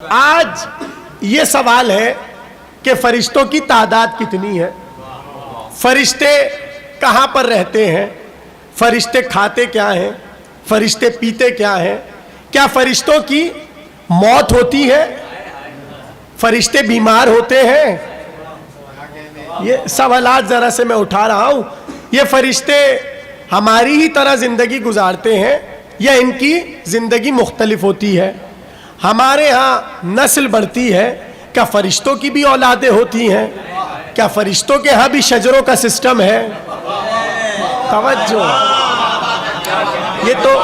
آج یہ سوال ہے کہ فرشتوں کی تعداد کتنی ہے، فرشتے کہاں پر رہتے ہیں، فرشتے کھاتے کیا ہیں، فرشتے پیتے کیا ہیں، کیا فرشتوں کی موت ہوتی ہے، فرشتے بیمار ہوتے ہیں؟ یہ سوالات ذرا سے میں اٹھا رہا ہوں۔ یہ فرشتے ہماری ہی طرح زندگی گزارتے ہیں یا ان کی زندگی مختلف ہوتی ہے؟ ہمارے ہاں نسل بڑھتی ہے، کیا فرشتوں کی بھی اولادیں ہوتی ہیں؟ کیا فرشتوں کے ہاں بھی شجروں کا سسٹم ہے؟ توجہ، یہ تو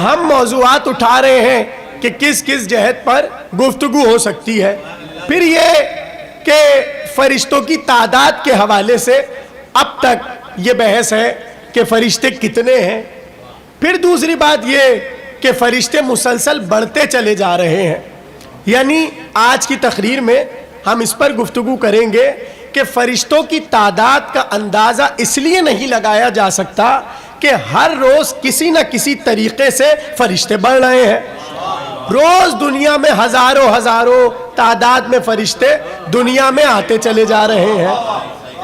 ہم موضوعات اٹھا رہے ہیں کہ کس کس جہت پر گفتگو ہو سکتی ہے۔ پھر یہ کہ فرشتوں کی تعداد کے حوالے سے اب تک یہ بحث ہے کہ فرشتے کتنے ہیں۔ پھر دوسری بات یہ کہ فرشتے مسلسل بڑھتے چلے جا رہے ہیں، یعنی آج کی تقریر میں ہم اس پر گفتگو کریں گے کہ فرشتوں کی تعداد کا اندازہ اس لیے نہیں لگایا جا سکتا کہ ہر روز کسی نہ کسی طریقے سے فرشتے بڑھ رہے ہیں۔ روز دنیا میں ہزاروں تعداد میں فرشتے دنیا میں آتے چلے جا رہے ہیں۔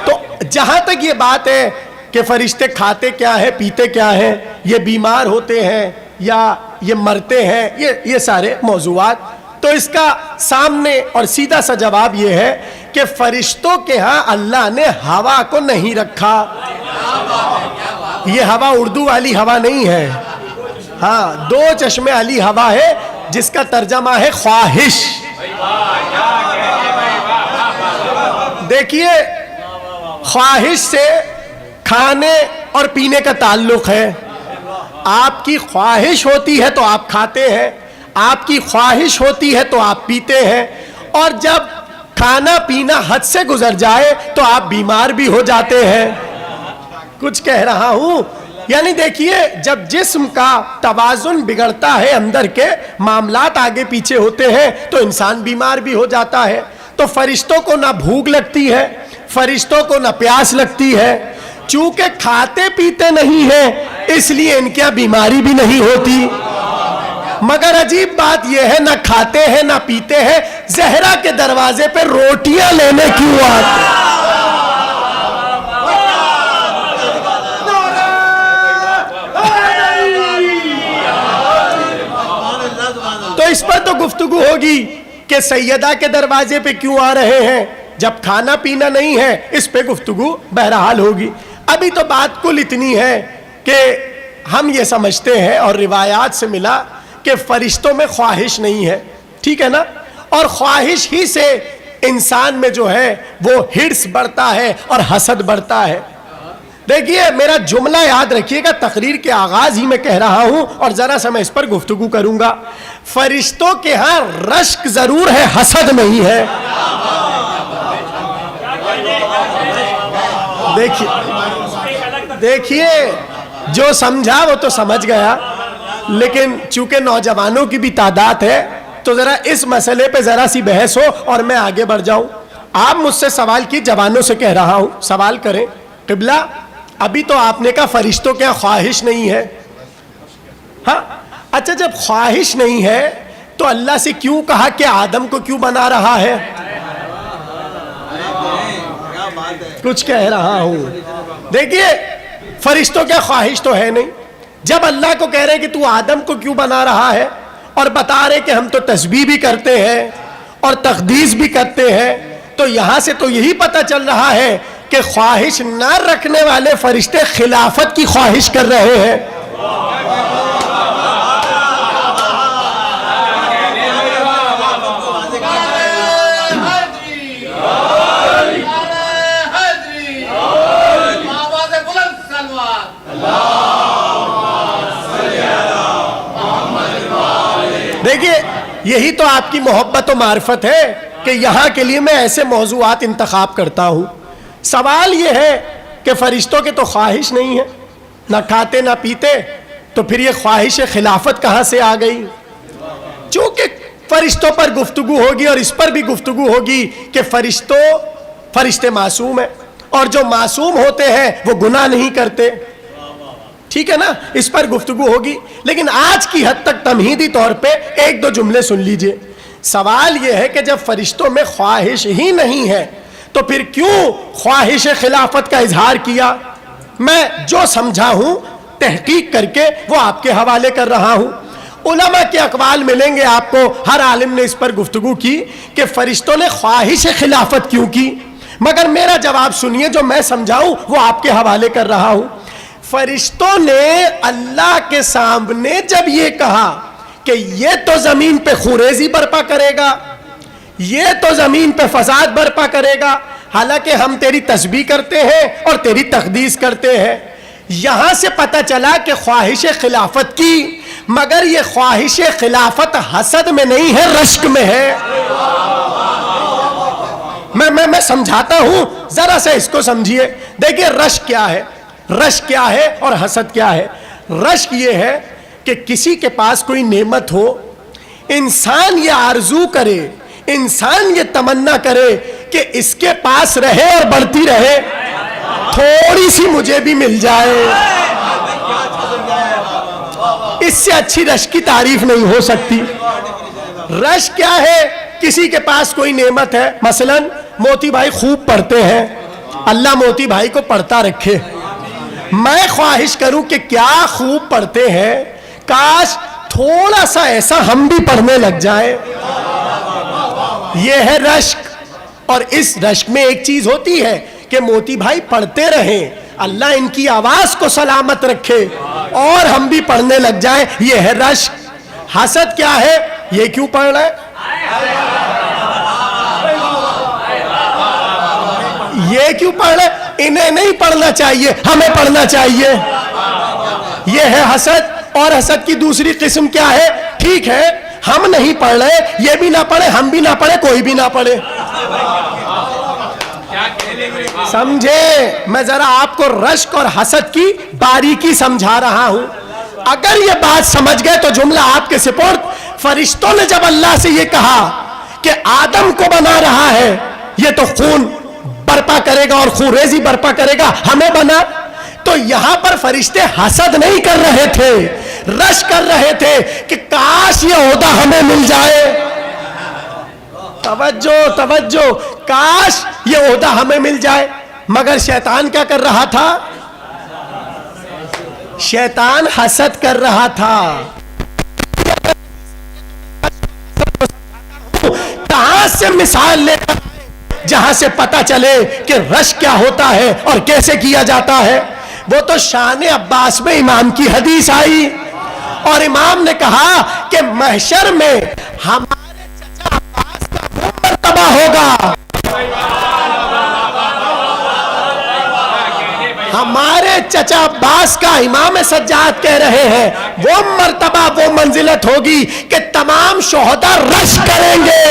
تو جہاں تک یہ بات ہے کہ فرشتے کھاتے کیا ہے، پیتے کیا ہے، یہ بیمار ہوتے ہیں یا یہ مرتے ہیں، یہ سارے موضوعات، تو اس کا سامنے اور سیدھا سا جواب یہ ہے کہ فرشتوں کے ہاں اللہ نے ہوا کو نہیں رکھا۔ یہ ہوا اردو والی ہوا نہیں ہے، ہاں دو چشمے والی ہوا ہے جس کا ترجمہ ہے خواہش۔ دیکھیے، خواہش سے کھانے اور پینے کا تعلق ہے۔ آپ کی خواہش ہوتی ہے تو آپ کھاتے ہیں، آپ کی خواہش ہوتی ہے تو آپ پیتے ہیں، اور جب کھانا پینا حد سے گزر جائے تو آپ بیمار بھی ہو جاتے ہیں۔ کچھ کہہ رہا ہوں، یعنی دیکھیے، جب جسم کا توازن بگڑتا ہے، اندر کے معاملات آگے پیچھے ہوتے ہیں تو انسان بیمار بھی ہو جاتا ہے۔ تو فرشتوں کو نہ بھوک لگتی ہے، فرشتوں کو نہ پیاس لگتی ہے، چونکہ کھاتے پیتے نہیں ہیں اس لیے ان کی بیماری بھی نہیں ہوتی۔ مگر عجیب بات یہ ہے، نہ کھاتے ہیں نہ پیتے ہیں، زہرا کے دروازے پہ روٹیاں لینے کیوں آتے؟ تو اس پر تو گفتگو ہوگی کہ سیدہ کے دروازے پہ کیوں آ رہے ہیں جب کھانا پینا نہیں ہے، اس پہ گفتگو بہرحال ہوگی۔ ابھی تو بات کل اتنی ہے کہ ہم یہ سمجھتے ہیں اور روایات سے ملا کہ فرشتوں میں خواہش نہیں ہے، ٹھیک ہے نا، اور خواہش ہی سے انسان میں جو ہے وہ ہرس بڑھتا ہے اور حسد بڑھتا ہے۔ دیکھیے، میرا جملہ یاد رکھیے گا، تقریر کے آغاز ہی میں کہہ رہا ہوں اور ذرا سا میں اس پر گفتگو کروں گا۔ فرشتوں کے ہاں رشک ضرور ہے، حسد نہیں ہے۔ دیکھیے، جو سمجھا وہ تو سمجھ گیا، لیکن چونکہ نوجوانوں کی بھی تعداد ہے تو ذرا اس مسئلے پہ ذرا سی بحث ہو اور میں آگے بڑھ جاؤں۔ آپ مجھ سے سوال کی، جوانوں سے کہہ رہا ہوں سوال کریں۔ قبلہ، ابھی تو آپ نے کہا فرشتوں کے خواہش نہیں ہے، ہاں اچھا، جب خواہش نہیں ہے تو اللہ سے کیوں کہا کہ آدم کو کیوں بنا رہا ہے؟ کچھ کہہ رہا ہوں۔ دیکھیے، فرشتوں کے خواہش تو ہے نہیں، جب اللہ کو کہہ رہے کہ تو آدم کو کیوں بنا رہا ہے، اور بتا رہے کہ ہم تو تسبیح بھی کرتے ہیں اور تقدیس بھی کرتے ہیں، تو یہاں سے تو یہی پتہ چل رہا ہے کہ خواہش نہ رکھنے والے فرشتے خلافت کی خواہش کر رہے ہیں۔ دیکھیے، یہی تو آپ کی محبت و معرفت ہے کہ یہاں کے لیے میں ایسے موضوعات انتخاب کرتا ہوں۔ سوال یہ ہے کہ فرشتوں کے تو خواہش نہیں ہے، نہ کھاتے نہ پیتے، تو پھر یہ خواہش خلافت کہاں سے آ گئی؟ چونکہ فرشتوں پر گفتگو ہوگی اور اس پر بھی گفتگو ہوگی کہ فرشتے معصوم ہیں، اور جو معصوم ہوتے ہیں وہ گناہ نہیں کرتے، ٹھیک ہے نا، اس پر گفتگو ہوگی۔ لیکن آج کی حد تک تمہیدی طور پہ ایک دو جملے سن لیجئے۔ سوال یہ ہے کہ جب فرشتوں میں خواہش ہی نہیں ہے تو پھر کیوں خواہش خلافت کا اظہار کیا؟ میں جو سمجھا ہوں تحقیق کر کے وہ آپ کے حوالے کر رہا ہوں. علماء کے اقوال ملیں گے آپ کو، ہر عالم نے اس پر گفتگو کی کہ فرشتوں نے خواہش خلافت کیوں کی، مگر میرا جواب سنیے، جو میں سمجھاؤں وہ آپ کے حوالے کر رہا ہوں. فرشتوں نے اللہ کے سامنے جب یہ کہا کہ یہ تو زمین پہ خوریزی برپا کرے گا، یہ تو زمین پہ فساد برپا کرے گا، حالانکہ ہم تیری تسبیح کرتے ہیں اور تیری تقدیس کرتے ہیں، یہاں سے پتہ چلا کہ خواہش خلافت کی، مگر یہ خواہش خلافت حسد میں نہیں ہے، رشک میں ہے. میں سمجھاتا ہوں، ذرا سے اس کو سمجھیے. دیکھیے رشک کیا ہے، رشک کیا ہے اور حسد کیا ہے. رشک یہ ہے کہ کسی کے پاس کوئی نعمت ہو، انسان یہ آرزو کرے، انسان یہ تمنا کرے کہ اس کے پاس رہے اور بڑھتی رہے، تھوڑی سی مجھے بھی مل جائے. اس سے اچھی رشک کی تعریف نہیں ہو سکتی. رشک کیا ہے؟ کسی کے پاس کوئی نعمت ہے، مثلا موتی بھائی خوب پڑھتے ہیں، اللہ موتی بھائی کو پڑھتا رکھے. میں خواہش کروں کہ کیا خوب پڑھتے ہیں، کاش تھوڑا سا ایسا ہم بھی پڑھنے لگ جائے. یہ ہے رشک. اور اس رشک میں ایک چیز ہوتی ہے کہ موتی بھائی پڑھتے رہیں، اللہ ان کی آواز کو سلامت رکھے اور ہم بھی پڑھنے لگ جائیں، یہ ہے رشک. حسد کیا ہے؟ یہ کیوں پڑھ رہا ہے، یہ کیوں پڑھ رہا ہے، انہیں نہیں پڑھنا چاہیے، ہمیں پڑھنا چاہیے، یہ ہے حسد. اور حسد کی دوسری قسم کیا ہے؟ ٹھیک ہے ہم نہیں پڑھ رہے، یہ بھی نہ پڑھے، ہم بھی نہ پڑھے، کوئی بھی نہ پڑھے. سمجھے؟ میں ذرا آپ کو رشک اور حسد کی باریکی سمجھا رہا ہوں. اگر یہ بات سمجھ گئے تو جملہ آپ کے سپرد. فرشتوں نے جب اللہ سے یہ کہا کہ آدم کو بنا رہا ہے، یہ تو خون برپا کرے گا اور خون ریزی برپا کرے گا، ہمیں بنا، تو یہاں پر فرشتے حسد نہیں کر رہے تھے، رشک کر رہے تھے کہ کاش یہ عہدہ ہمیں مل جائے. توجہ توجہ، کاش یہ عہدہ ہمیں مل جائے. مگر شیطان کیا کر رہا تھا؟ شیطان حسد کر رہا تھا. کہاں سے مثال لے کر جہاں سے پتہ چلے کہ رشک کیا ہوتا ہے اور کیسے کیا جاتا ہے. وہ تو شان عباس میں امام کی حدیث آئی اور امام نے کہا کہ محشر میں ہمارے چچا عباس کا وہ مرتبہ ہوگا، ہمارے چچا عباس کا، امام سجاد کہہ رہے ہیں، وہ مرتبہ، وہ منزلت ہوگی کہ تمام شہداء رشک کریں گے.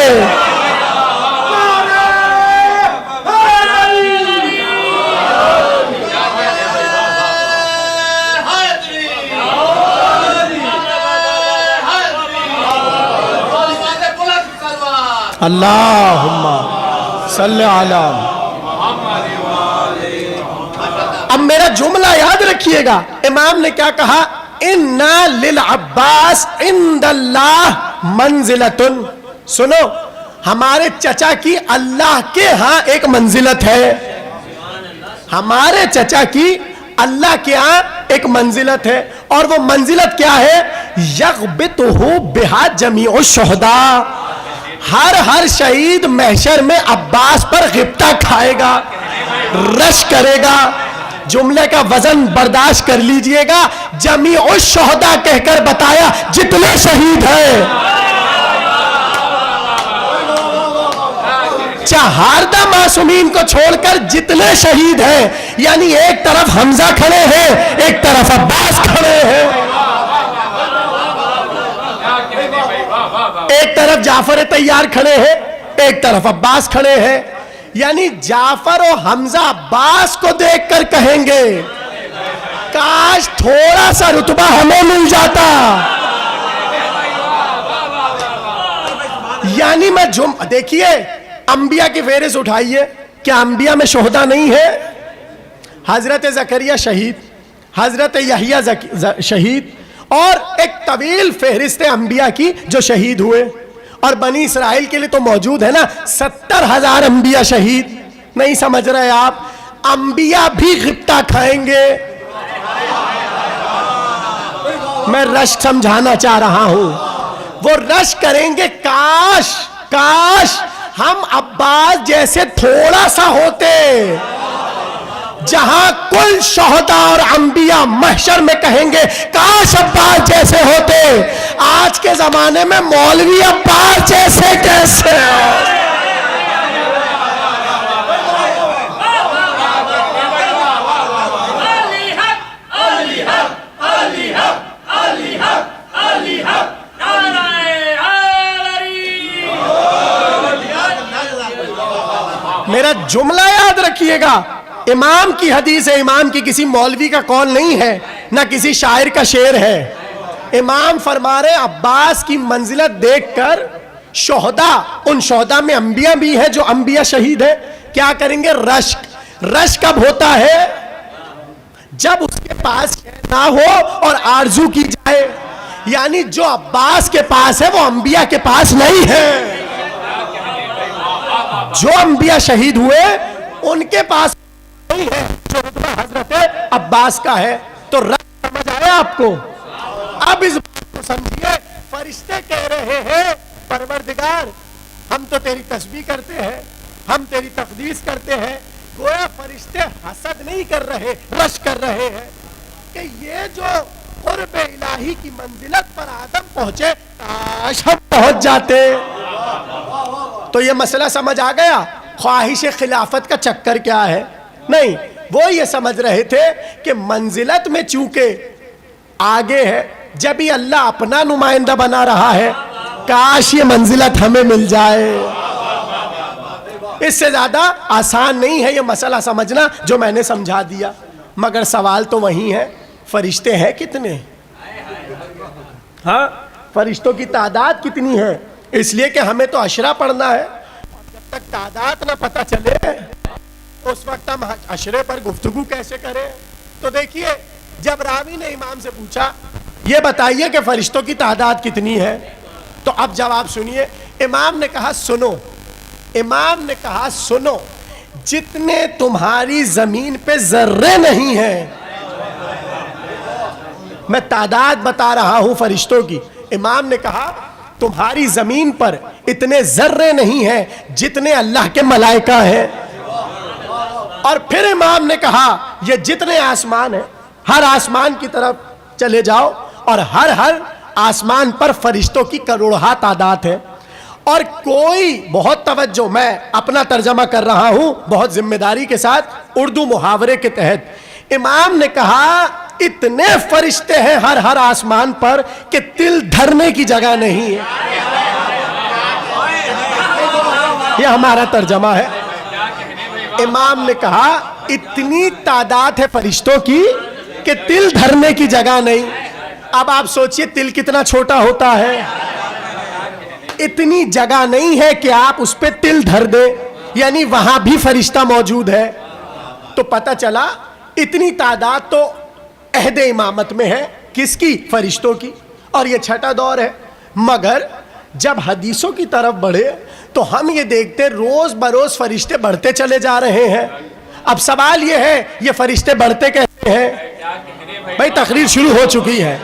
اللہم صلی علی. اب میرا جملہ یاد رکھیے گا، امام نے کیا کہا؟ اِنَّا لِلْعَبَّاسِ عِنْدَ اللَّهِ منزلتن. سنو، ہمارے چچا کی اللہ کے ہاں ایک منزلت ہے، ہمارے چچا کی اللہ کے ہاں ایک منزلت ہے. اور وہ منزلت کیا ہے؟ یغبطہ بہا جمیع الشہداء. ہر شہید محشر میں عباس پر غبطہ کھائے گا، رشک کرے گا. جملے کا وزن برداشت کر لیجئے گا، جمیع الشہداء کہہ کر بتایا جتنے شہید ہیں. چہاردہ معصومین کو چھوڑ کر جتنے شہید ہیں، یعنی ایک طرف حمزہ کھڑے ہیں، ایک طرف عباس کھڑے ہیں، ایک طرف جعفر طیار کھڑے ہیں، ایک طرف عباس کھڑے ہیں. یعنی جعفر و حمزہ عباس کو دیکھ کر کہیں گے کاش تھوڑا سا رتبہ ہمیں مل جاتا. یعنی میں دیکھیے انبیاء کی فہرست اٹھائیے، کیا انبیاء میں شہداء نہیں ہے؟ حضرت زکریا شہید، حضرت یحییٰ شہید، اور ایک طویل فہرست انبیاء کی جو شہید ہوئے. اور بنی اسرائیل کے لیے تو موجود ہے نا 70,000 انبیاء شہید. نہیں سمجھ رہے آپ؟ انبیاء بھی غبطہ کھائیں گے. میں رشک سمجھانا چاہ رہا ہوں. وہ رشک کریں گے کاش ہم عباس جیسے تھوڑا سا ہوتے جہاں کل شہداء اور انبیاء محشر میں کہیں گے کاش عباس جیسے ہوتے. آج کے زمانے میں مولوی عباس جیسے کیسے ہو؟ میرا جملہ یاد رکھیے گا. امام کی حدیث ہے, امام کی کسی مولوی کا قول نہیں ہے, نہ کسی شاعر کا شعر ہے. امام فرما رہے عباس کی منزلت دیکھ کر شہداء, ان شہداء میں انبیاء بھی ہیں جو انبیاء شہید ہیں, کیا کریں گے؟ رشک کب ہوتا ہے؟ جب اس کے پاس نہ ہو اور آرزو کی جائے. یعنی جو عباس کے پاس ہے وہ انبیاء کے پاس نہیں ہے. جو انبیاء شہید ہوئے ان کے پاس نہیں ہے جو رتبہ حضرت عباس کا ہے. تو رشک سمجھ آیا آپ کو؟ اب اس بات کو سمجھیے. فرشتے کہہ رہے ہیں پروردگار ہم تو تیری تسبیح کرتے ہیں, ہم تیری تقدیس کرتے ہیں. گویا فرشتے حسد نہیں کر رہے, رشک کر رہے ہیں کہ یہ جو قرب الہی کی منزلت پر آدم پہنچے کاش ہم پہنچ جاتے. تو یہ مسئلہ سمجھ آ گیا. خواہش خلافت کا چکر کیا ہے؟ نہیں, وہ یہ سمجھ رہے تھے کہ منزلت میں چونکہ آگے ہے, جب ہی اللہ اپنا نمائندہ بنا رہا ہے, کاش یہ منزلت ہمیں مل جائے. اس سے زیادہ آسان نہیں ہے یہ مسئلہ سمجھنا جو میں نے سمجھا دیا. مگر سوال تو وہی ہے, فرشتے ہیں کتنے؟ ہاں, فرشتوں کی تعداد کتنی ہے؟ اس لیے کہ ہمیں تو عشرہ پڑھنا ہے. جب تک تعداد نہ پتہ چلے اس وقت ہم عشرے پر گفتگو کیسے کریں؟ تو دیکھیے, جب راوی نے امام سے پوچھا یہ بتائیے کہ فرشتوں کی تعداد کتنی ہے, تو اب جواب سنیے. امام نے کہا سنو, امام نے کہا سنو, جتنے تمہاری زمین پہ ذرے نہیں ہیں. میں تعداد بتا رہا ہوں فرشتوں کی. امام نے کہا تمہاری زمین پر اتنے ذرے نہیں ہیں جتنے اللہ کے ملائکہ ہیں. اور پھر امام نے کہا یہ جتنے آسمان ہیں, ہر آسمان کی طرف چلے جاؤ اور ہر آسمان پر فرشتوں کی کروڑہا تعداد ہے. اور کوئی, بہت توجہ, میں اپنا ترجمہ کر رہا ہوں بہت ذمہ داری کے ساتھ اردو محاورے کے تحت. امام نے کہا اتنے فرشتے ہیں ہر آسمان پر کہ تل دھرنے کی جگہ نہیں ہے. یہ ہمارا ترجمہ ہے. امام نے کہا اتنی تعداد ہے فرشتوں کی کہ تل دھرنے کی جگہ نہیں. اب آپ سوچئے تل کتنا چھوٹا ہوتا ہے. اتنی جگہ نہیں ہے کہ آپ اس پہ تل دھر دے, یعنی وہاں بھی فرشتہ موجود ہے. تو پتہ چلا اتنی تعداد تو عہد امامت میں ہے. کس کی؟ فرشتوں کی. اور یہ چھٹا دور ہے. مگر جب حدیثوں کی طرف بڑھے تو ہم یہ دیکھتے روز بروز فرشتے بڑھتے چلے جا رہے ہیں. اب سوال یہ ہے یہ فرشتے بڑھتے کیسے ہیں؟ بھائی تقریر شروع ہو چکی ہے,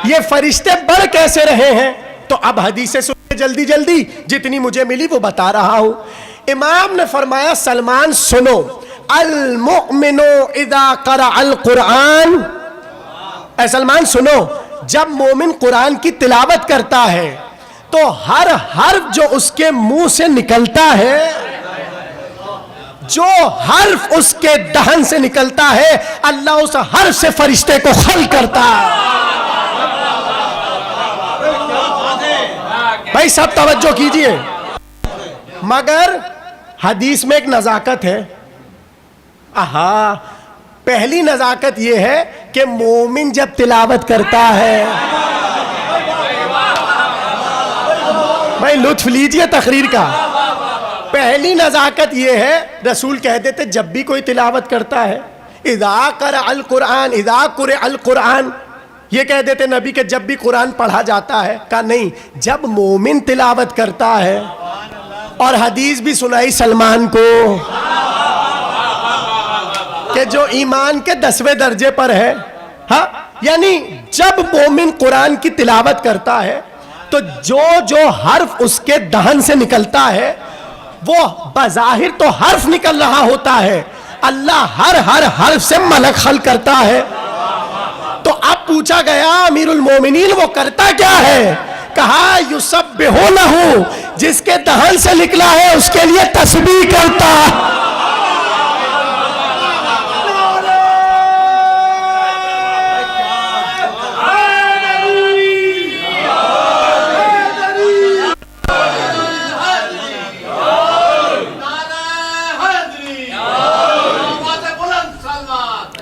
یہ فرشتے بڑھ کیسے رہے ہیں؟ تو اب حدیثیں سنیں جلدی جلدی, جتنی مجھے ملی وہ بتا رہا ہوں. امام نے فرمایا سلمان سنو, المؤمن اذا قرأ القرآن, اے سلمان سنو, جب مومن قرآن کی تلاوت کرتا ہے تو ہر حرف جو اس کے منہ سے نکلتا ہے, جو حرف اس کے دہن سے نکلتا ہے, اللہ اس حرف سے فرشتے کو خلق کرتا ہے. بھائی سب توجہ کیجئے. مگر حدیث میں ایک نزاکت ہے. پہلی نزاکت یہ ہے کہ مومن جب تلاوت کرتا ہے, بھائی لطف لیجئے تقریر کا, پہلی نزاکت یہ ہے, رسول کہہ دیتے جب بھی کوئی تلاوت کرتا ہے اذا قرأ القرآن, اذا قرئ القرآن, یہ کہہ دیتے نبی کہ جب بھی قرآن پڑھا جاتا ہے، کہا نہیں، جب مومن تلاوت کرتا ہے. اور حدیث بھی سنائی سلمان کو کہ جو ایمان کے 10ویں درجے پر ہے. ہاں، یعنی جب مومن قرآن کی تلاوت کرتا ہے تو جو حرف اس کے دہن سے نکلتا ہے وہ بظاہر تو حرف نکل رہا ہوتا ہے، اللہ ہر حرف سے ملک خلق کرتا ہے. تو اب پوچھا گیا امیر المومنین وہ کرتا کیا ہے؟ کہا یسبحونہ، جس کے دہن سے نکلا ہے اس کے لیے تسبیح کرتا.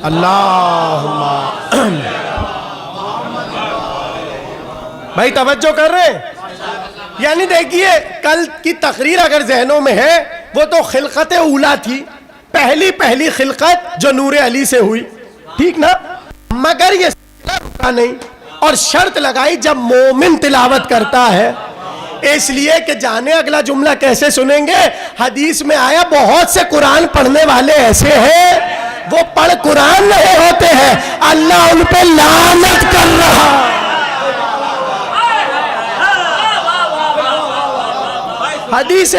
اللہم بھائی توجہ کر رہے ہیں؟ یعنی دیکھیے کل کی تقریر اگر ذہنوں میں ہے وہ تو خلقت اولا تھی، پہلی خلقت جو نور علی سے ہوئی، ٹھیک نا؟ مگر یہ رکا نہیں اور شرط لگائی جب مومن تلاوت کرتا ہے. اس لیے کہ جانے اگلا جملہ کیسے سنیں گے، حدیث میں آیا بہت سے قرآن پڑھنے والے ایسے ہیں وہ پڑھ قرآن نہیں ہوتے ہیں، اللہ ان پہ لعنت کر رہا. حدیث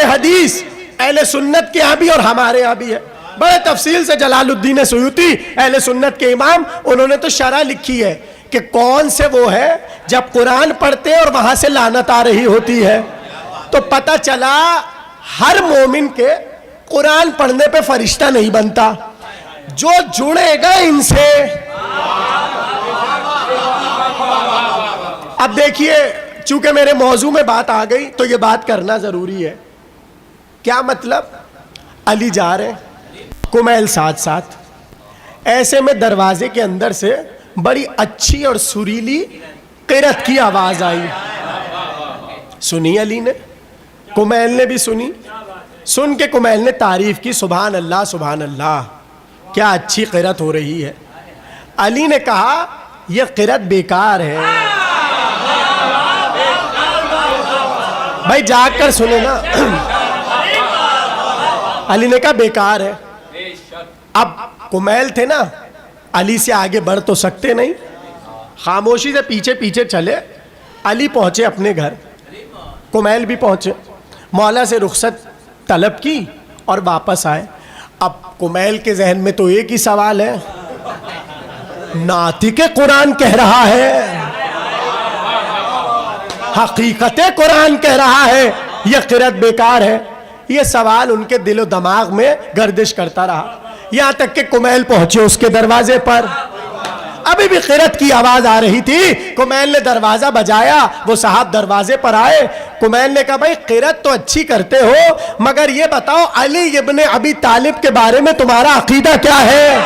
اہل سنت کے یہاں بھی اور ہمارے یہاں بھی ہے. بڑے تفصیل سے جلال الدین سیوطی اہل سنت کے امام، انہوں نے تو شرح لکھی ہے کہ کون سے وہ ہے جب قرآن پڑھتے ہیں اور وہاں سے لعنت آ رہی ہوتی ہے. تو پتہ چلا ہر مومن کے قرآن پڑھنے پہ فرشتہ نہیں بنتا، جو جڑے گا ان سے. اب دیکھیے چونکہ میرے موضوع میں بات آ گئی تو یہ بات کرنا ضروری ہے. کیا مطلب؟ علی جا رہے کمیل ساتھ، ایسے میں دروازے کے اندر سے بڑی اچھی اور سریلی قرأت کی آواز آئی. سنی علی نے، کمیل نے بھی سنی. سن کے کمیل نے تعریف کی، سبحان اللہ سبحان اللہ، کیا اچھی قرأت ہو رہی ہے. علی نے کہا یہ قرأت بیکار ہے. بھائی جاگ کر سنے نا. علی نے کہا بیکار ہے. اب کمیل تھے نا، علی سے آگے بڑھ تو سکتے نہیں، خاموشی سے پیچھے چلے. علی پہنچے اپنے گھر، کمیل بھی پہنچے، مولا سے رخصت طلب کی اور واپس آئے. اب کمیل کے ذہن میں تو ایک ہی سوال ہے، ناطق قرآن کہہ رہا ہے، حقیقت قرآن کہہ رہا ہے، یہ قرأت بیکار ہے. یہ سوال ان کے دل و دماغ میں گردش کرتا رہا یہاں تک کہ کمیل پہنچے اس کے دروازے پر. ابھی بھی قرأت کی آواز آ رہی تھی. کمیل نے دروازہ بجایا، وہ صاحب دروازے پر آئے. کمیل نے کہا بھائی قرأت تو اچھی کرتے ہو مگر یہ بتاؤ علی ابن ابی طالب کے بارے میں تمہارا عقیدہ کیا ہے؟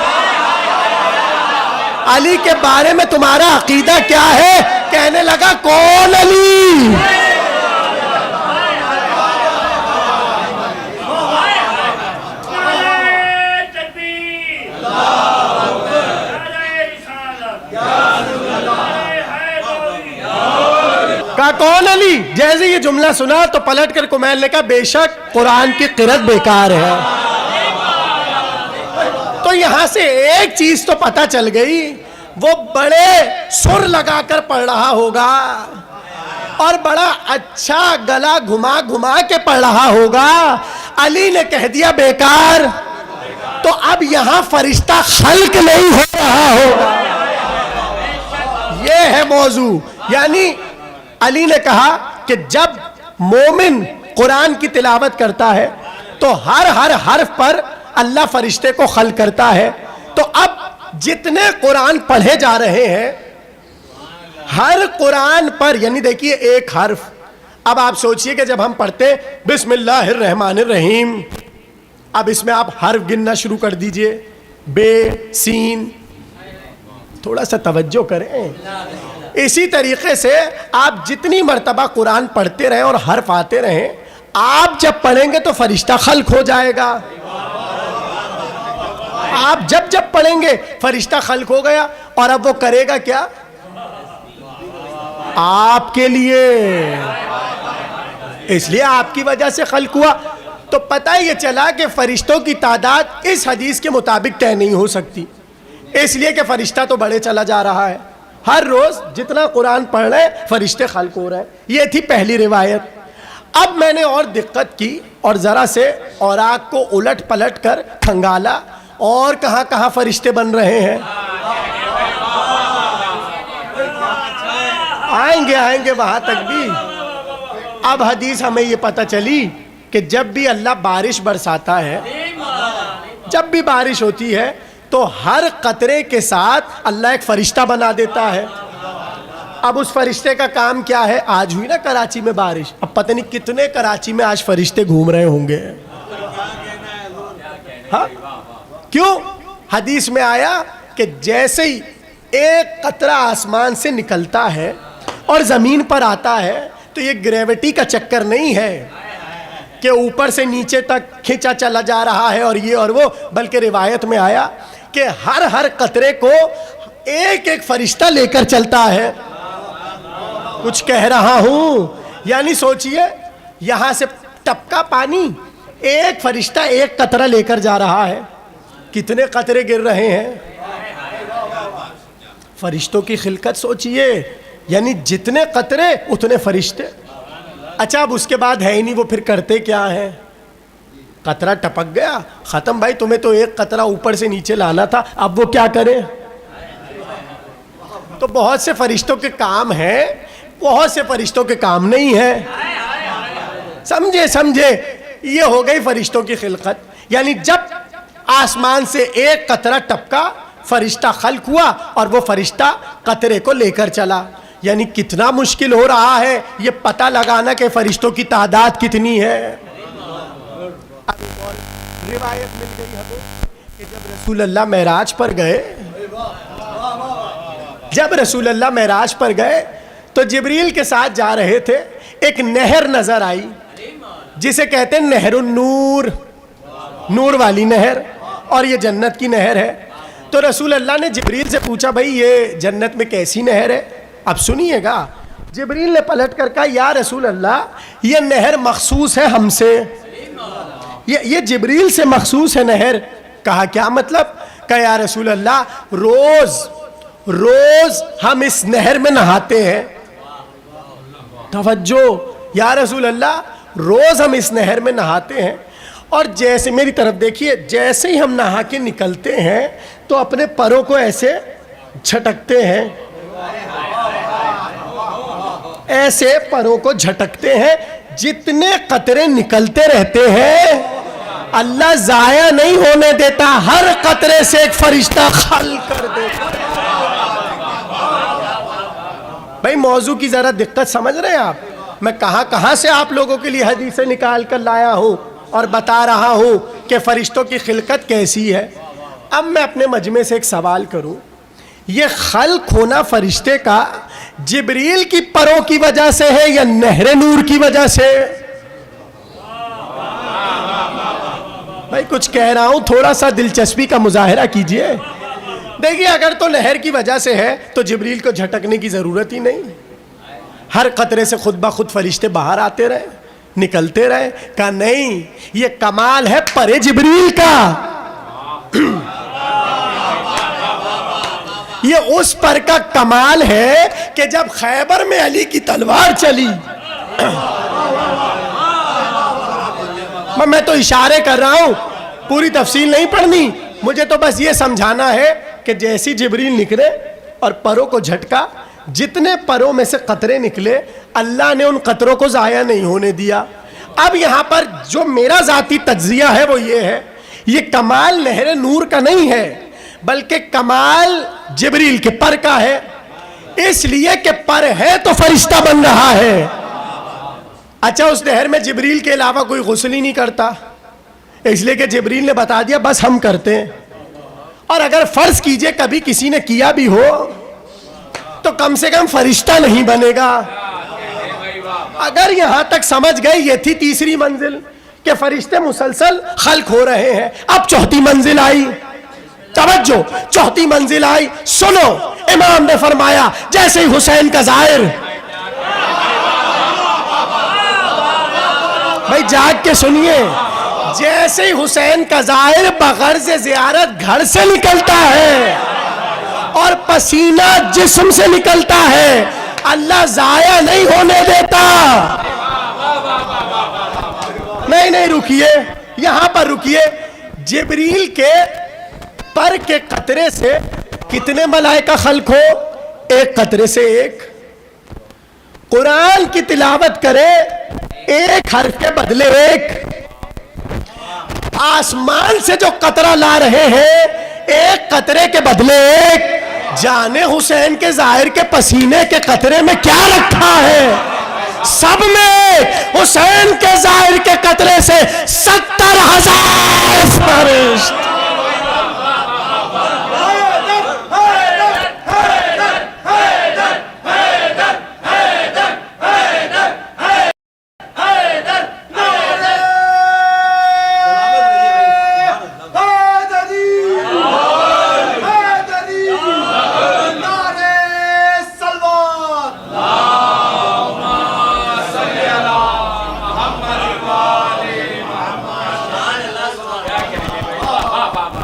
علی کے بارے میں تمہارا عقیدہ کیا ہے؟ کہنے لگا کون علی؟ کہا کون علی؟ جیسے یہ جملہ سنا تو پلٹ کر کمیل نے کہا بے شک قرآن کی قرأت بیکار ہے. تو یہاں سے ایک چیز تو پتہ چل گئی، وہ بڑے سر لگا کر پڑھ رہا ہوگا اور بڑا اچھا گلا گھما کے پڑھ رہا ہوگا. علی نے کہہ دیا بیکار تو اب یہاں فرشتہ خلق نہیں ہو رہا ہوگا. یہ ہے موضوع. یعنی علی نے کہا کہ جب مومن قرآن کی تلاوت کرتا ہے تو ہر حرف پر اللہ فرشتے کو خلق کرتا ہے. تو اب جتنے قرآن پڑھے جا رہے ہیں ہر قرآن پر، یعنی دیکھیے ایک حرف. اب آپ سوچئے کہ جب ہم پڑھتے بسم اللہ الرحمن الرحیم، اب اس میں آپ حرف گننا شروع کر دیجئے، بے سین. تھوڑا سا توجہ کریں. اسی طریقے سے آپ جتنی مرتبہ قرآن پڑھتے رہیں اور حرف آتے رہیں، آپ جب پڑھیں گے تو فرشتہ خلق ہو جائے گا. آپ جب پڑھیں گے فرشتہ خلق ہو گیا. اور اب وہ کرے گا کیا؟ آپ کے لیے، اس لیے آپ کی وجہ سے خلق ہوا۔ تو پتہ یہ چلا کہ فرشتوں کی تعداد اس حدیث کے مطابق طے نہیں ہو سکتی، اس لیے کہ فرشتہ تو بڑھے چلا جا رہا ہے، ہر روز جتنا قرآن پڑھ رہے ہیں فرشتے خلق ہو رہے ہیں۔ یہ تھی پہلی روایت۔ اب میں نے اور دقت کی اور ذرا سے اوراق کو الٹ پلٹ کر کھنگالا، اور کہاں کہاں فرشتے بن رہے ہیں۔ آئیں گے وہاں تک بھی۔ اب حدیث ہمیں یہ پتہ چلی کہ جب بھی اللہ بارش برساتا ہے، جب بھی بارش ہوتی ہے تو ہر قطرے کے ساتھ اللہ ایک فرشتہ بنا دیتا ہے۔ اب اس فرشتے کا کام کیا ہے؟ آج ہوئی نا کراچی میں بارش، اب پتہ نہیں کتنے کراچی میں آج فرشتے گھوم رہے ہوں گے۔ ہاں کیوں؟ حدیث میں آیا کہ جیسے ہی ایک قطرہ آسمان سے نکلتا ہے اور زمین پر آتا ہے تو یہ گریوٹی کا چکر نہیں ہے کہ اوپر سے نیچے تک کھینچا چلا جا رہا ہے اور یہ اور وہ، بلکہ روایت میں آیا کہ ہر قطرے کو ایک ایک فرشتہ لے کر چلتا ہے۔ کچھ کہہ رہا ہوں؟ یعنی سوچئے یہاں سے ٹپکا پانی ایک فرشتہ ایک قطرہ لے کر جا رہا ہے، کتنے قطرے گر رہے ہیں۔ فرشتوں کی خلقت سوچئے، یعنی جتنے قطرے اتنے فرشتے۔ اچھا اب اس کے بعد ہے ہی نہیں، وہ پھر کرتے کیا ہیں؟ قطرہ ٹپک گیا، ختم بھائی، تمہیں تو ایک قطرہ اوپر سے نیچے لانا تھا، اب وہ کیا کرے؟ تو بہت سے فرشتوں کے کام ہیں، بہت سے فرشتوں کے کام نہیں ہیں۔ سمجھے یہ ہو گئی فرشتوں کی خلقت۔ یعنی جب آسمان سے ایک قطرہ ٹپکا، فرشتہ خلق ہوا اور وہ فرشتہ قطرے کو لے کر چلا۔ یعنی کتنا مشکل ہو رہا ہے یہ پتہ لگانا کہ فرشتوں کی تعداد کتنی ہے۔ روایت مل گئی ہمیں کہ جب رسول اللہ معراج پر گئے تو جبریل کے ساتھ جا رہے تھے، ایک نہر نظر آئی جسے کہتے ہیں نہر النور، نور والی نہر، اور یہ جنت کی نہر ہے۔ تو رسول اللہ نے جبریل سے پوچھا بھائی یہ جنت میں کیسی نہر ہے؟ اب سنیے گا، جبریل نے پلٹ کر کہا یا رسول اللہ یہ نہر مخصوص ہے ہم سے، یہ جبریل سے مخصوص ہے نہر۔ کہا کیا مطلب؟ کہا یا رسول اللہ روز ہم اس نہر میں نہاتے ہیں۔ توجہ، یا رسول اللہ روز ہم اس نہر میں نہاتے ہیں، اور جیسے میری طرف دیکھیے، جیسے ہی ہم نہا کے نکلتے ہیں تو اپنے پروں کو ایسے جھٹکتے ہیں، ایسے پروں کو جھٹکتے ہیں، جتنے قطرے نکلتے رہتے ہیں اللہ ضائع نہیں ہونے دیتا، ہر قطرے سے ایک فرشتہ خلق کر دیتا۔ بھائی موضوع کی ذرا دقت سمجھ رہے ہیں آپ؟ میں کہاں سے آپ لوگوں کے لیے حدیثیں نکال کر لایا ہوں اور بتا رہا ہوں کہ فرشتوں کی خلقت کیسی ہے۔ اب میں اپنے مجمع سے ایک سوال کروں، یہ خلق ہونا فرشتے کا جبریل کی پروں کی وجہ سے ہے یا نہر نور کی وجہ سے؟ بھائی کچھ کہہ رہا ہوں، تھوڑا سا دلچسپی کا مظاہرہ کیجئے۔ دیکھیے اگر تو نہر کی وجہ سے ہے تو جبریل کو جھٹکنے کی ضرورت ہی نہیں، ہر قطرے سے خود بخود فرشتے باہر آتے رہے، نکلتے رہے۔ کہا نہیں، یہ کمال ہے پر جبریل کا، یہ اس پر کا کمال ہے کہ جب خیبر میں علی کی تلوار چلی، میں تو اشارے کر رہا ہوں، پوری تفصیل نہیں پڑھنی، مجھے تو بس یہ سمجھانا ہے کہ جیسی جبریل نکلے اور پروں کو جھٹکا، جتنے پروں میں سے قطرے نکلے اللہ نے ان قطروں کو ضائع نہیں ہونے دیا۔ اب یہاں پر جو میرا ذاتی تجزیہ ہے وہ یہ ہے، یہ کمال نہر نور کا نہیں ہے بلکہ کمال جبریل کے پر کا ہے، اس لیے کہ پر ہے تو فرشتہ بن رہا ہے۔ اچھا اس نہر میں جبریل کے علاوہ کوئی غسل ہی نہیں کرتا، اس لیے کہ جبریل نے بتا دیا بس ہم کرتے ہیں، اور اگر فرض کیجئے کبھی کسی نے کیا بھی ہو تو کم سے کم فرشتہ نہیں بنے گا۔ اگر یہاں تک سمجھ گئے، یہ تھی تیسری منزل کہ فرشتے مسلسل خلق ہو رہے ہیں۔ اب چوتھی منزل آئی، توجہ، چوتھی منزل آئی، سنو، امام نے فرمایا جیسے ہی حسین کا ظاہر جاگ کے سنیے، جیسے ہی حسین کا ظاہر بغرض زیارت گھر سے نکلتا ہے اور پسینہ جسم سے نکلتا ہے، اللہ ضائع نہیں ہونے دیتا۔ نہیں رکیے، یہاں پر رکیے۔ جبریل کے پر کے قطرے سے کتنے ملائکہ خلق ہو؟ ایک قطرے سے ایک۔ قرآن کی تلاوت کرے ایک حرف کے بدلے ایک۔ آسمان سے جو قطرہ لا رہے ہیں ایک قطرے کے بدلے ایک۔ جانے حسین کے ظاہر کے پسینے کے قطرے میں کیا رکھا ہے؟ سب میں حسین کے ظاہر کے قطرے سے 70,000 فرشت۔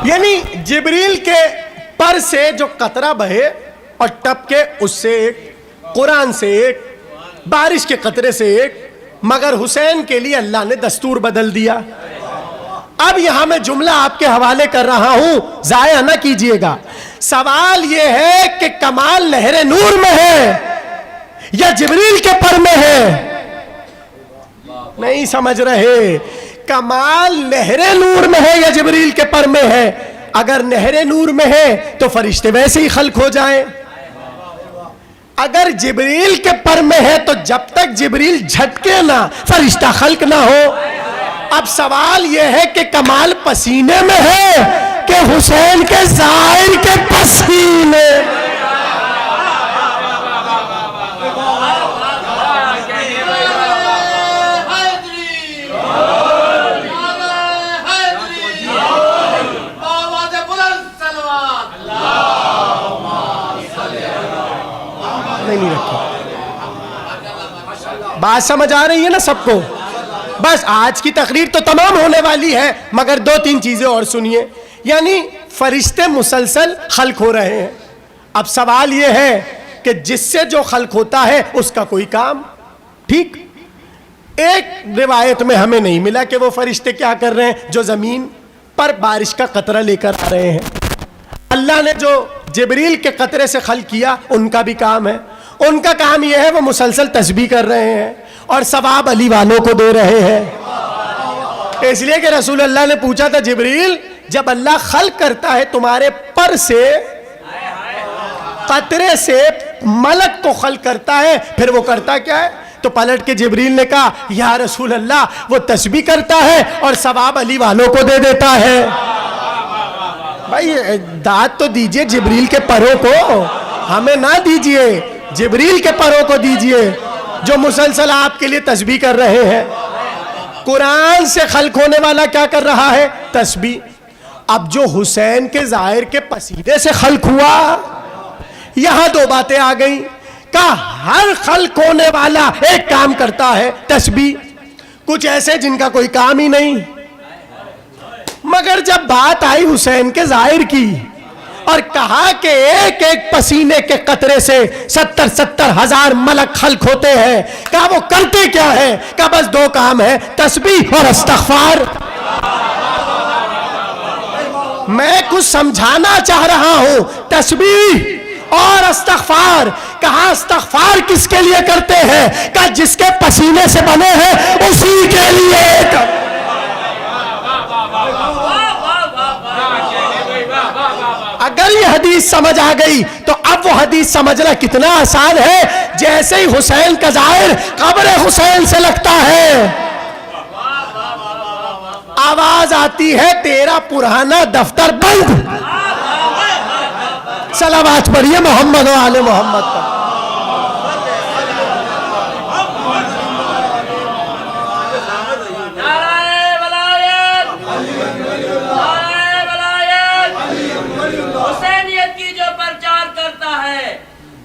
یعنی جبریل کے پر سے جو قطرہ بہے اور ٹپ کے اس سے ایک، قرآن سے ایک، بارش کے قطرے سے ایک، مگر حسین کے لیے اللہ نے دستور بدل دیا۔ اب یہاں میں جملہ آپ کے حوالے کر رہا ہوں، ضائع نہ کیجئے گا۔ سوال یہ ہے کہ کمال نہر نور میں ہے یا جبریل کے پر میں ہے؟ نہیں سمجھ رہے۔ کمال نہر نور میں ہے یا جبریل کے پر میں ہے؟ اگر نہر نور میں ہے تو فرشتے ویسے ہی خلق ہو جائیں، اگر جبریل کے پر میں ہے تو جب تک جبریل جھٹکے نہ فرشتہ خلق نہ ہو۔ اب سوال یہ ہے کہ کمال پسینے میں ہے کہ حسین کے ظاہر کے پسینے؟ نہیں رکھا۔ بات سمجھ آ رہی ہے نا سب کو؟ بس آج کی تقریر تو تمام ہونے والی ہے مگر دو تین چیزیں اور سنیے۔ یعنی فرشتے مسلسل خلق ہو رہے ہیں۔ اب سوال یہ ہے کہ جس سے جو خلق ہوتا ہے اس کا کوئی کام، ٹھیک؟ ایک روایت میں ہمیں نہیں ملا کہ وہ فرشتے کیا کر رہے ہیں جو زمین پر بارش کا قطرہ لے کر آ رہے ہیں۔ اللہ نے جو جبریل کے قطرے سے خلق کیا ان کا بھی کام ہے۔ ان کا کام یہ ہے وہ مسلسل تسبیح کر رہے ہیں اور ثواب علی والوں کو دے رہے ہیں۔ اس لیے کہ رسول اللہ نے پوچھا تھا جبریل جب اللہ خلق کرتا ہے تمہارے پر سے قطرے سے ملک کو خلق کرتا ہے پھر وہ کرتا کیا ہے؟ تو پلٹ کے جبریل نے کہا یا رسول اللہ وہ تسبیح کرتا ہے اور ثواب علی والوں کو دے دیتا ہے۔ بھائی داد تو دیجئے جبریل کے پروں کو، ہمیں نہ دیجئے، جبریل کے پروں کو دیجئے جو مسلسل آپ کے لیے تسبیح کر رہے ہیں۔ قرآن سے خلق ہونے والا کیا کر رہا ہے؟ تسبیح۔ اب جو حسین کے ظاہر کے پسینے سے خلق ہوا، یہاں دو باتیں آ گئیں۔ کہ ہر خلق ہونے والا ایک کام کرتا ہے تسبیح، کچھ ایسے جن کا کوئی کام ہی نہیں۔ مگر جب بات آئی حسین کے ظاہر کی اور کہا کہ ایک ایک پسینے کے قطرے سے 70,000 ملک خلق ہوتے ہیں، کہا وہ کرتے کیا ہے؟ کہا بس دو کام ہے، تسبیح اور استغفار۔ میں کچھ سمجھانا چاہ رہا ہوں، تسبیح اور استغفار۔ کہا استغفار کس کے لیے کرتے ہیں؟ کہا جس کے پسینے سے بنے ہیں اسی کے لیے۔ اگر یہ حدیث سمجھ آ گئی تو اب وہ حدیث سمجھنا کتنا آسان ہے۔ جیسے ہی حسین کا ظاہر قبر حسین سے لگتا ہے آواز آتی ہے تیرا پرانا دفتر بند۔ صلوات پڑھیے محمد و آل محمد پر۔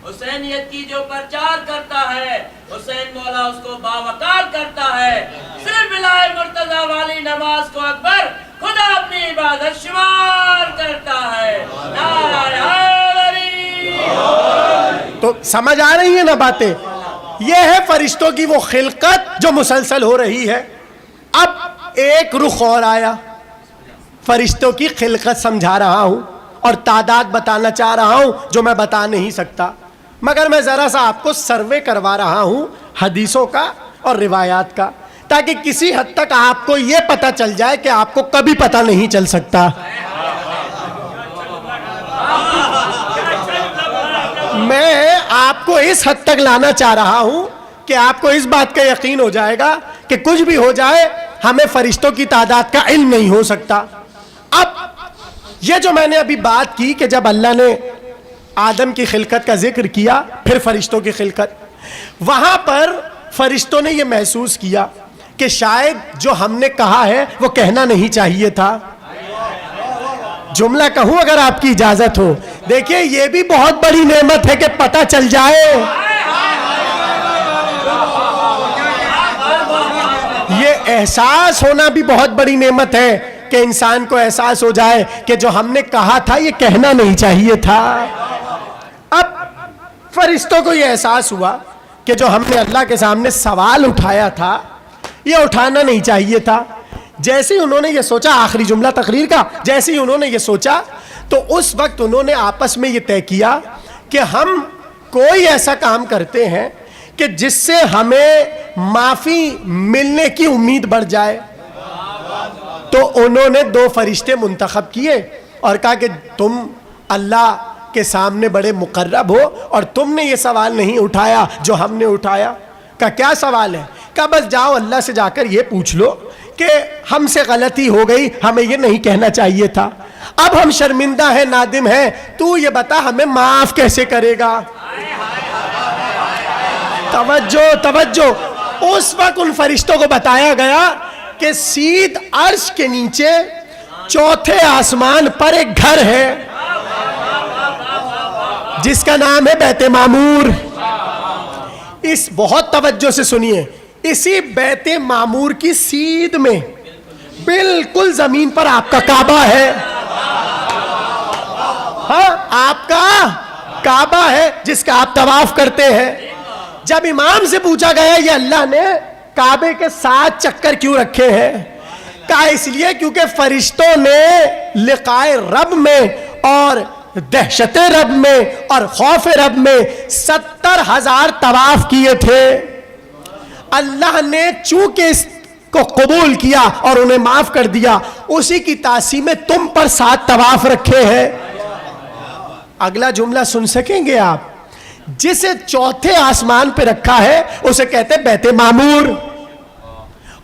حسینیت کی جو پرچار کرتا ہے، حسین مولا اس کو باوقار کرتا ہے۔ صرف کربلائے مرتضی والی نماز کو اکبر خدا اپنی عبادت شمار کرتا ہے. نعرہ حیدری. تو سمجھ آ رہی ہیں نا باتیں؟ یہ ہے فرشتوں کی وہ خلقت جو مسلسل ہو رہی ہے. اب ایک رخ اور آیا، فرشتوں کی خلقت سمجھا رہا ہوں اور تعداد بتانا چاہ رہا ہوں جو میں بتا نہیں سکتا، مگر میں ذرا سا آپ کو سروے کروا رہا ہوں حدیثوں کا اور روایات کا، تاکہ کسی حد تک آپ کو یہ پتہ چل جائے کہ آپ کو کبھی پتہ نہیں چل سکتا. میں آپ کو اس حد تک لانا چاہ رہا ہوں کہ آپ کو اس بات کا یقین ہو جائے گا کہ کچھ بھی ہو جائے ہمیں فرشتوں کی تعداد کا علم نہیں ہو سکتا. اب یہ جو میں نے ابھی بات کی کہ جب اللہ نے آدم کی خلقت کا ذکر کیا، پھر فرشتوں کی خلقت، وہاں پر فرشتوں نے یہ محسوس کیا کہ شاید جو ہم نے کہا ہے وہ کہنا نہیں چاہیے تھا. جملہ کہوں اگر آپ کی اجازت ہو؟ دیکھیے یہ بھی بہت بڑی نعمت ہے کہ پتہ چل جائے. یہ احساس ہونا بھی بہت بڑی نعمت ہے کہ انسان کو احساس ہو جائے کہ جو ہم نے کہا تھا یہ کہنا نہیں چاہیے تھا. اب فرشتوں کو یہ احساس ہوا کہ جو ہم نے اللہ کے سامنے سوال اٹھایا تھا یہ اٹھانا نہیں چاہیے تھا. جیسے ہی انہوں نے یہ سوچا، آخری جملہ تقریر کا، جیسے ہی انہوں نے یہ سوچا تو اس وقت انہوں نے آپس میں یہ طے کیا کہ ہم کوئی ایسا کام کرتے ہیں کہ جس سے ہمیں معافی ملنے کی امید بڑھ جائے. تو انہوں نے 2 فرشتے منتخب کیے اور کہا کہ تم اللہ کے سامنے بڑے مقرب ہو اور تم نے یہ سوال نہیں اٹھایا جو ہم نے اٹھایا. کہا کیا سوال ہے؟ کہا بس جاؤ اللہ سے جا کر یہ پوچھ لو کہ ہم سے غلطی ہو گئی، ہمیں یہ نہیں کہنا چاہیے تھا، اب ہم شرمندہ ہیں، نادم ہیں، تو یہ بتا ہمیں معاف کیسے کرے گا. توجہ توجہ. اس وقت ان فرشتوں کو بتایا گیا کہ سید عرش کے نیچے 4تھے آسمان پر ایک گھر ہے جس کا نام ہے بیت معمور. اس بہت توجہ سے سنیے، اسی بیت معمور کی سید میں بالکل زمین پر آپ کا کعبہ ہے. ہاں آپ کا کعبہ ہے جس کا آپ طواف کرتے ہیں. جب امام سے پوچھا گیا یہ اللہ نے کعبے کے 7 چکر کیوں رکھے ہیں؟ کہا اس لیے کیونکہ فرشتوں نے لقائے رب میں اور دہشت رب میں اور خوف رب میں 70,000 طواف کیے تھے. اللہ نے چونکہ اس کو قبول کیا اور انہیں معاف کر دیا، اسی کی تاثیر میں تم پر 7 طواف رکھے ہیں. اگلا جملہ سن سکیں گے آپ؟ جسے 4تھے آسمان پہ رکھا ہے اسے کہتے بیت معمور،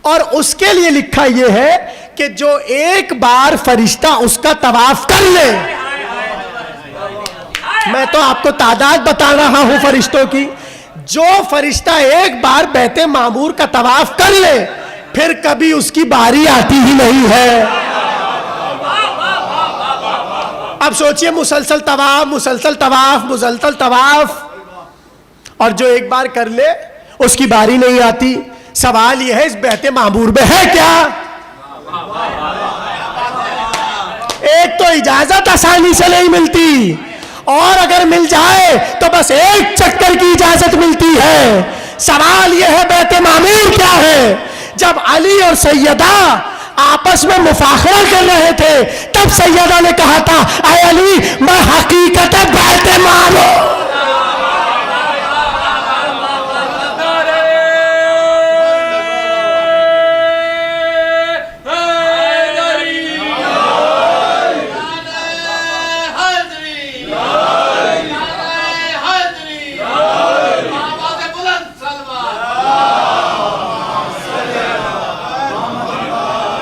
اور اس کے لیے لکھا یہ ہے کہ جو ایک بار فرشتہ اس کا طواف کر لے، میں تو آپ کو تعداد بتا رہا ہوں فرشتوں کی، جو فرشتہ ایک بار بیت معمور کا طواف کر لے پھر کبھی اس کی باری آتی ہی نہیں ہے. اب سوچئے مسلسل طواف مسلسل طواف مسلسل طواف، اور جو ایک بار کر لے اس کی باری نہیں آتی. سوال یہ ہے اس بیت معمور میں ہے کیا؟ ایک تو اجازت آسانی سے نہیں ملتی، اور اگر مل جائے تو بس ایک چکر کی اجازت ملتی ہے. سوال یہ ہے بیت معمور کیا ہے؟ جب علی اور سیدہ آپس میں مفاخرہ کر رہے تھے تب سیدہ نے کہا تھا اے علی میں حقیقت بیت معمور.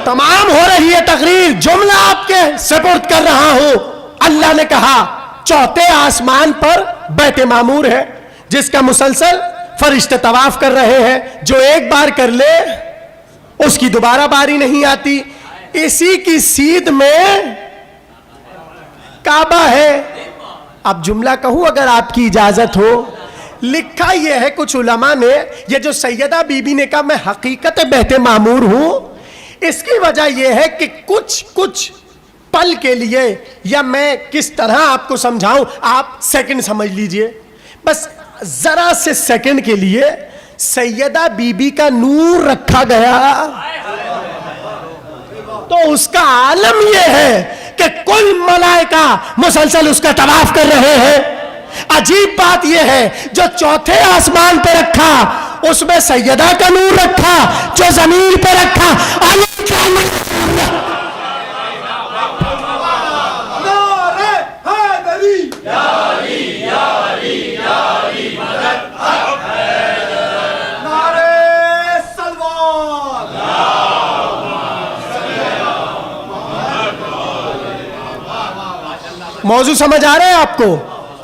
تمام ہو رہی ہے تقریر، جملہ آپ کے سپورٹ کر رہا ہوں. اللہ نے کہا 4تھے آسمان پر بیت معمور ہے جس کا مسلسل فرشتے طواف کر رہے ہیں. جو ایک بار کر لے اس کی دوبارہ باری نہیں آتی. اسی کی سید میں کعبہ ہے. اب جملہ کہوں اگر آپ کی اجازت ہو، لکھا یہ ہے کچھ علماء نے، یہ جو سیدہ بی بی نے کہا میں حقیقت بہت معمور ہوں، اس کی وجہ یہ ہے کہ کچھ پل کے لیے، یا میں کس طرح آپ کو سمجھاؤں، آپ سیکنڈ سمجھ لیجئے، بس ذرا سے سیکنڈ کے لیے سیدہ بی بی کا نور رکھا گیا تو اس کا عالم یہ ہے کہ کل ملائکہ مسلسل اس کا طواف کر رہے ہیں۔ عجیب بات یہ ہے جو چوتھے آسمان پہ رکھا اس میں سیدہ کا نور رکھا، جو زمین پہ رکھا علی کا نور۔ موضوع سمجھ آ رہا ہے آپ کو؟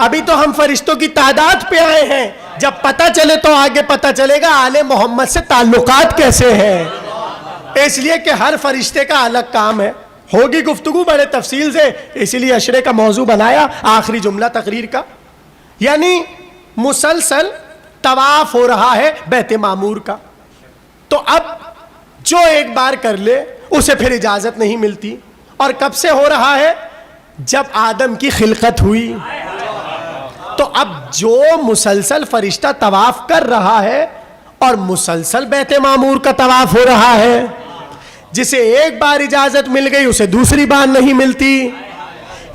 ابھی تو ہم فرشتوں کی تعداد پہ آئے ہیں، جب پتہ چلے تو آگے پتہ چلے گا آل محمد سے تعلقات کیسے ہیں۔ اس لیے کہ ہر فرشتے کا الگ کام ہے، ہوگی گفتگو بڑے تفصیل سے، اس لیے عشرے کا موضوع بنایا آخری جملہ تقریر کا، یعنی مسلسل طواف ہو رہا ہے بیت معمور کا۔ تو اب جو ایک بار کر لے اسے پھر اجازت نہیں ملتی، اور کب سے ہو رہا ہے؟ جب آدم کی خلقت ہوئی۔ تو اب جو مسلسل فرشتہ طواف کر رہا ہے اور مسلسل بیت معمور کا طواف ہو رہا ہے، جسے ایک بار اجازت مل گئی اسے دوسری بار نہیں ملتی،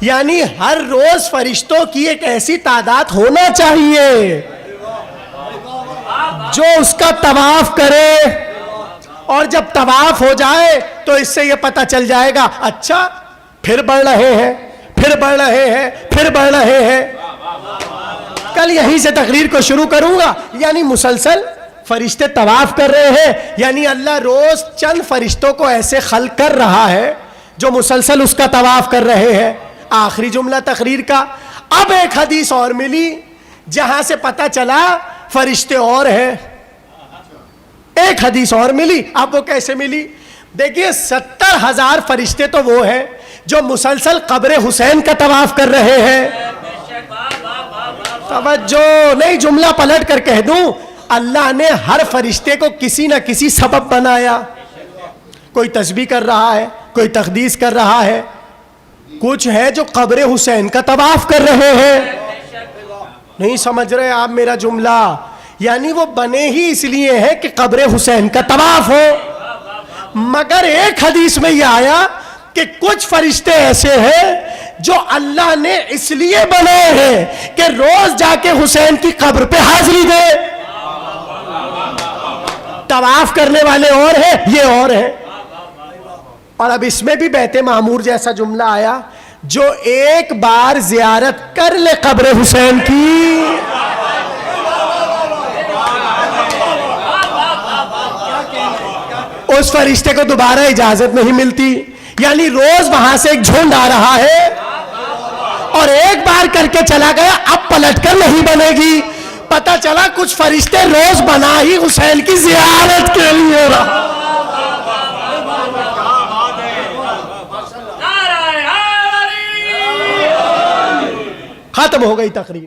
یعنی ہر روز فرشتوں کی ایک ایسی تعداد ہونا چاہیے جو اس کا طواف کرے، اور جب طواف ہو جائے تو اس سے یہ پتہ چل جائے گا اچھا پھر بڑھ رہے ہیں، پھر بڑھ رہے ہیں، پھر بڑھ رہے ہیں۔ کل یہیں سے تقریر کو شروع کروں گا، یعنی مسلسل فرشتے طواف کر رہے ہیں، یعنی اللہ روز چند فرشتوں کو ایسے خلق کر رہا ہے جو مسلسل اس کا طواف کر رہے ہیں۔ آخری جملہ تقریر کا، اب ایک حدیث اور ملی جہاں سے پتہ چلا فرشتے اور ہیں، ایک حدیث اور ملی۔ اب وہ کیسے ملی؟ دیکھیے 70,000 فرشتے تو وہ ہیں جو مسلسل قبر حسین کا طواف کر رہے ہیں۔ توجہ نہیں، جملہ پلٹ کر کہہ دوں، اللہ نے ہر فرشتے کو کسی نہ کسی سبب بنایا، کوئی تسبیح کر رہا ہے، کوئی تقدیس کر رہا ہے، کچھ ہے جو قبر حسین کا طواف کر رہے ہیں۔ نہیں سمجھ رہے آپ میرا جملہ؟ یعنی وہ بنے ہی اس لیے ہے کہ قبر حسین کا طواف ہو، مگر ایک حدیث میں یہ آیا کہ کچھ فرشتے ایسے ہیں جو اللہ نے اس لیے بنائے ہیں کہ روز جا کے حسین کی قبر پہ حاضری دے۔ طواف کرنے والے اور ہیں، یہ اور ہیں۔ اور اب اس میں بھی بیت معمور جیسا جملہ آیا، جو ایک بار زیارت کر لے قبر حسین کی، اس فرشتے کو دوبارہ اجازت نہیں ملتی، یعنی روز وہاں سے ایک جھنڈ آ رہا ہے اور ایک بار کر کے چلا گیا، اب پلٹ کر نہیں بنے گی۔ پتہ چلا کچھ فرشتے روز بنا ہی حسین کی زیارت کے لیے رہا۔ ختم ہو گئی تقریر۔